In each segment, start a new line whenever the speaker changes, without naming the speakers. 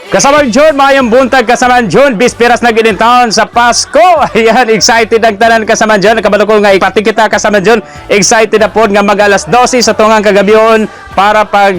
Kasamang John, mayang buntag kasamang John, bisperas na taon sa Pasko. Ayan, excited ang tanan kasamang John. Kabalo ko nga ipati kita kasamang John. Excited na po nga mag alas 12 sa tungang kagabion para pag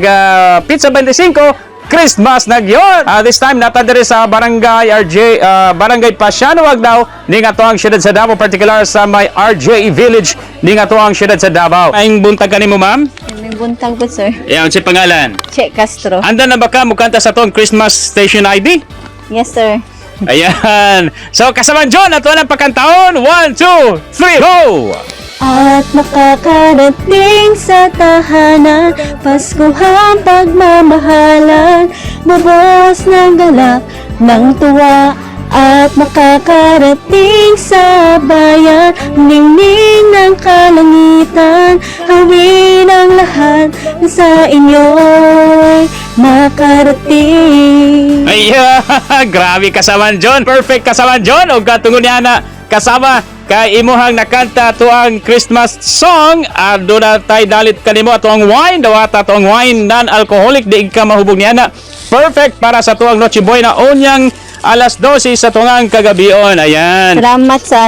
Pizza 25 Christmas nagyon. This time nata diri sa Barangay RJ Barangay Pasiano Agdao ning ato ang siyudad sa Davao, particular sa may RJ Village ning ato ang siyudad sa Davao. Ay buntag kanimo ma'am?
May buntag po, sir.
Ayan si pangalan.
Che Castro.
Anda na ba ka mukanta sa tong Christmas Station ID?
Yes, sir.
Ayan. So kasamang John, ato ang pagkantaon. 1, 2, 3, go!
At makakarating sa tahanan, Paskuhang pagmamahalan, bubuhos ng galak ng tuwa. At makakarating sa bayan, ningning ng kalangitan, hawin ang lahat sa inyo'y makarating.
Ayan. Grabe kasaman John. Perfect kasaman John. O katungo niya na kasama kay imuhang nakanta tuang Christmas song. Doon na tayo dalit kanimo atuang wine. Dawata tuang wine non-alcoholic. Di ka mahubog niya na. Perfect para sa tuang Noche Buena. Onyang alas 12 sa tungang kagabion. Ayan.
Salamat sa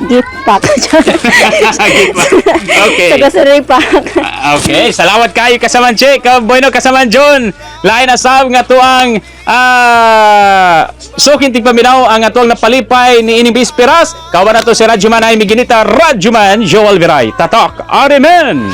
gift pack.
Okay.
Sa grocery pack.
Okay, salamat kayo kasaman Che, Bueno kasaman John. Lain asab nga tuang suking tigpaminaw ang atuang napalipay ni ining bisperas. Kawan na to si Radyoman ay miginita Radyoman Joel Viray. Tatak, Amen.